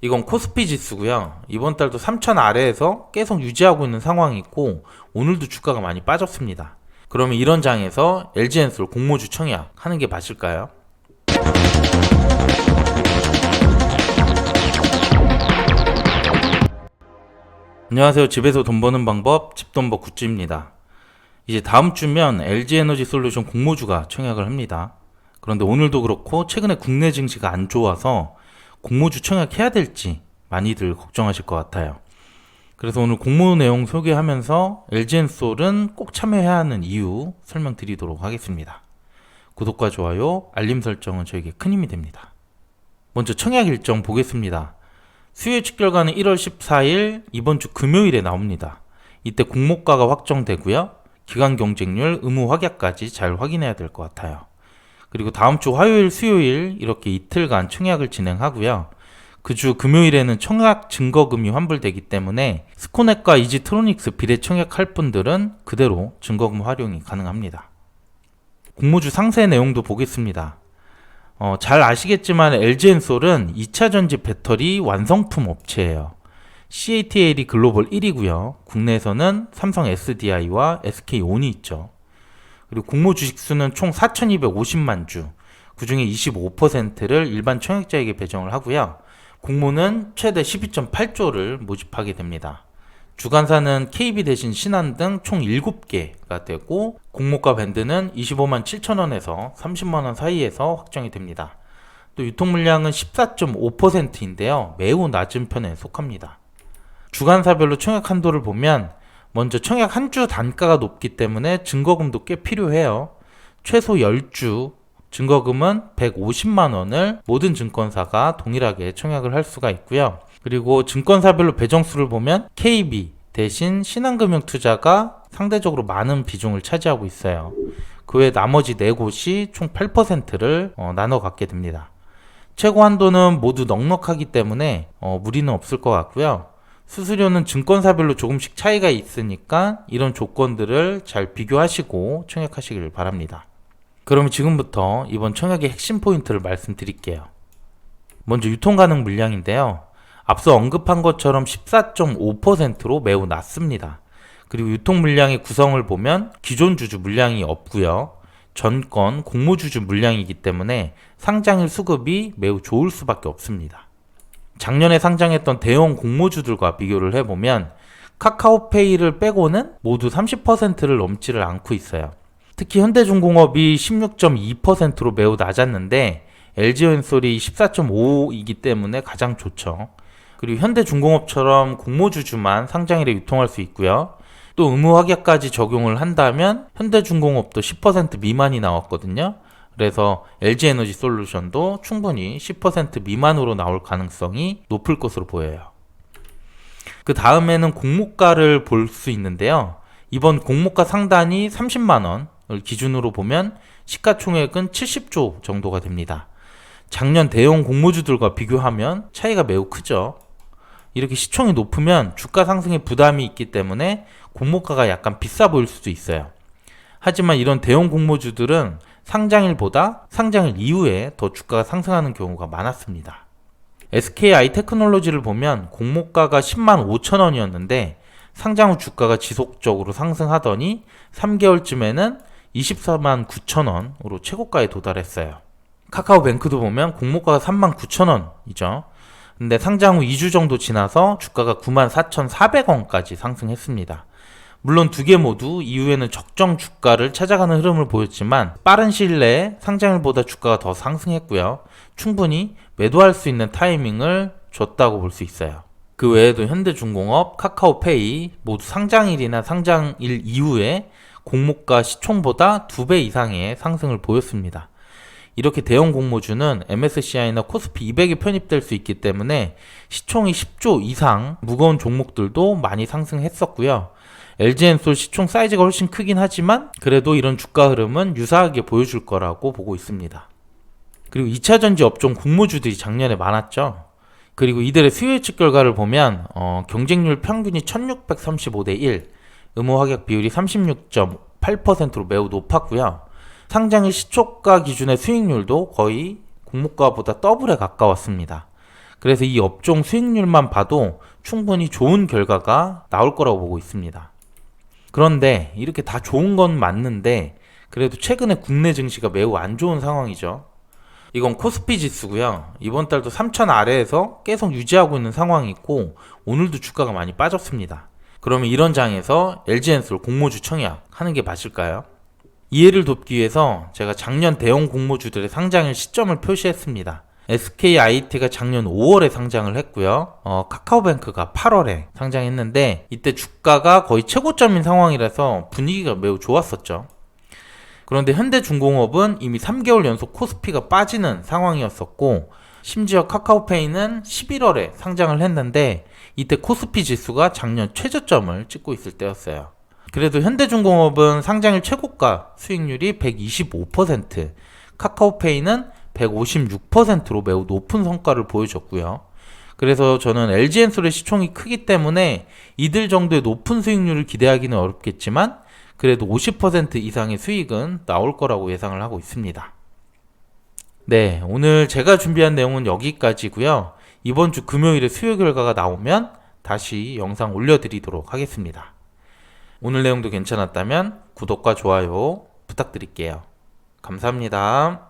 이건 코스피 지수고요. 이번 달도 3천 아래에서 계속 유지하고 있는 상황이 있고 오늘도 주가가 많이 빠졌습니다. 그러면 이런 장에서 LG엔솔 공모주 청약 하는 게 맞을까요? 안녕하세요. 집에서 돈 버는 방법 집돈버 굿즈입니다. 이제 다음 주면 LG에너지솔루션 공모주가 청약을 합니다. 그런데 오늘도 그렇고 최근에 국내 증시가 안 좋아서 공모주 청약해야 될지 많이들 걱정하실 것 같아요. 그래서 오늘 공모 내용 소개하면서 LG엔솔은 꼭 참여해야 하는 이유 설명드리도록 하겠습니다. 구독과 좋아요, 알림 설정은 저에게 큰 힘이 됩니다. 먼저 청약 일정 보겠습니다. 수요 예측 결과는 1월 14일 이번 주 금요일에 나옵니다. 이때 공모가가 확정되고요. 기간 경쟁률, 의무 확약까지 잘 확인해야 될 것 같아요. 그리고 다음 주 화요일, 수요일 이렇게 이틀간 청약을 진행하고요. 그 주 금요일에는 청약 증거금이 환불되기 때문에 스코넷과 이지트로닉스 비례 청약할 분들은 그대로 증거금 활용이 가능합니다. 공모주 상세 내용도 보겠습니다. 잘 아시겠지만 LG엔솔은 2차전지 배터리 완성품 업체예요. CATL이 글로벌 1위고요. 국내에서는 삼성 SDI와 SK온이 있죠. 그리고 공모 주식수는 총 4,250만 주, 그 중에 25%를 일반 청약자에게 배정을 하고요. 공모는 최대 12.8조를 모집하게 됩니다. 주간사는 KB 대신 신한 등 총 7개가 되고 공모가 밴드는 25만 7천 원에서 30만 원 사이에서 확정이 됩니다. 또 유통 물량은 14.5%인데요. 매우 낮은 편에 속합니다. 주간사별로 청약 한도를 보면 먼저 청약 한 주 단가가 높기 때문에 증거금도 꽤 필요해요. 최소 10주 증거금은 150만 원을 모든 증권사가 동일하게 청약을 할 수가 있고요. 그리고 증권사별로 배정수를 보면 KB 대신 신한금융투자가 상대적으로 많은 비중을 차지하고 있어요. 그 외 나머지 4곳이 총 8%를 나눠 갖게 됩니다. 최고 한도는 모두 넉넉하기 때문에 무리는 없을 것 같고요. 수수료는 증권사별로 조금씩 차이가 있으니까 이런 조건들을 잘 비교하시고 청약하시길 바랍니다. 그러면 지금부터 이번 청약의 핵심 포인트를 말씀드릴게요. 먼저 유통 가능 물량인데요. 앞서 언급한 것처럼 14.5%로 매우 낮습니다. 그리고 유통 물량의 구성을 보면 기존 주주 물량이 없고요. 전권 공모주주 물량이기 때문에 상장일 수급이 매우 좋을 수밖에 없습니다. 작년에 상장했던 대형 공모주들과 비교를 해보면 카카오페이를 빼고는 모두 30%를 넘지를 않고 있어요. 특히 현대중공업이 16.2%로 매우 낮았는데 LG엔솔이 14.5이기 때문에 가장 좋죠. 그리고 현대중공업처럼 공모주주만 상장일에 유통할 수 있고요. 또 의무 확약까지 적용을 한다면 현대중공업도 10% 미만이 나왔거든요. 그래서 LG에너지솔루션도 충분히 10% 미만으로 나올 가능성이 높을 것으로 보여요. 그 다음에는 공모가를 볼 수 있는데요. 이번 공모가 상단이 30만원을 기준으로 보면 시가총액은 70조 정도가 됩니다. 작년 대형 공모주들과 비교하면 차이가 매우 크죠. 이렇게 시총이 높으면 주가 상승에 부담이 있기 때문에 공모가가 약간 비싸 보일 수도 있어요. 하지만 이런 대형 공모주들은 상장일보다 상장일 이후에 더 주가가 상승하는 경우가 많았습니다. SKI테크놀로지를 보면 공모가가 10만 5천 원이었는데 상장 후 주가가 지속적으로 상승하더니 3개월쯤에는 24만 9천 원으로 최고가에 도달했어요. 카카오뱅크도 보면 공모가가 3만 9천 원이죠. 근데 상장 후 2주 정도 지나서 주가가 9만 4,400원까지 상승했습니다. 물론 두 개 모두 이후에는 적정 주가를 찾아가는 흐름을 보였지만 빠른 시일 내에 상장일보다 주가가 더 상승했고요. 충분히 매도할 수 있는 타이밍을 줬다고 볼 수 있어요. 그 외에도 현대중공업, 카카오페이 모두 상장일이나 상장일 이후에 공모가 시총보다 2배 이상의 상승을 보였습니다. 이렇게 대형 공모주는 MSCI나 코스피 200에 편입될 수 있기 때문에 시총이 10조 이상 무거운 종목들도 많이 상승했었고요. LG엔솔 시총 사이즈가 훨씬 크긴 하지만 그래도 이런 주가 흐름은 유사하게 보여줄 거라고 보고 있습니다. 그리고 2차전지 업종 공모주들이 작년에 많았죠. 그리고 이들의 수요 예측 결과를 보면 경쟁률 평균이 1635대 1, 의무 확약 비율이 36.8%로 매우 높았고요. 상장일 시초가 기준의 수익률도 거의 공모가보다 더블에 가까웠습니다. 그래서 이 업종 수익률만 봐도 충분히 좋은 결과가 나올 거라고 보고 있습니다. 그런데 이렇게 다 좋은 건 맞는데 그래도 최근에 국내 증시가 매우 안 좋은 상황이죠. 이건 코스피 지수고요. 이번 달도 3,000 아래에서 계속 유지하고 있는 상황이고 오늘도 주가가 많이 빠졌습니다. 그러면 이런 장에서 LG엔솔 공모주 청약 하는 게 맞을까요? 이해를 돕기 위해서 제가 작년 대형 공모주들의 상장일 시점을 표시했습니다. SKIT가 작년 5월에 상장을 했고요. 카카오뱅크가 8월에 상장했는데 이때 주가가 거의 최고점인 상황이라서 분위기가 매우 좋았었죠. 그런데 현대중공업은 이미 3개월 연속 코스피가 빠지는 상황이었었고 심지어 카카오페이는 11월에 상장을 했는데 이때 코스피 지수가 작년 최저점을 찍고 있을 때였어요. 그래도 현대중공업은 상장일 최고가 수익률이 125%, 카카오페이는 156%로 매우 높은 성과를 보여줬고요. 그래서 저는 LG엔솔의 시총이 크기 때문에 이들 정도의 높은 수익률을 기대하기는 어렵겠지만 그래도 50% 이상의 수익은 나올 거라고 예상을 하고 있습니다. 네, 오늘 제가 준비한 내용은 여기까지고요. 이번 주 금요일에 수요 결과가 나오면 다시 영상 올려드리도록 하겠습니다. 오늘 내용도 괜찮았다면 구독과 좋아요 부탁드릴게요. 감사합니다.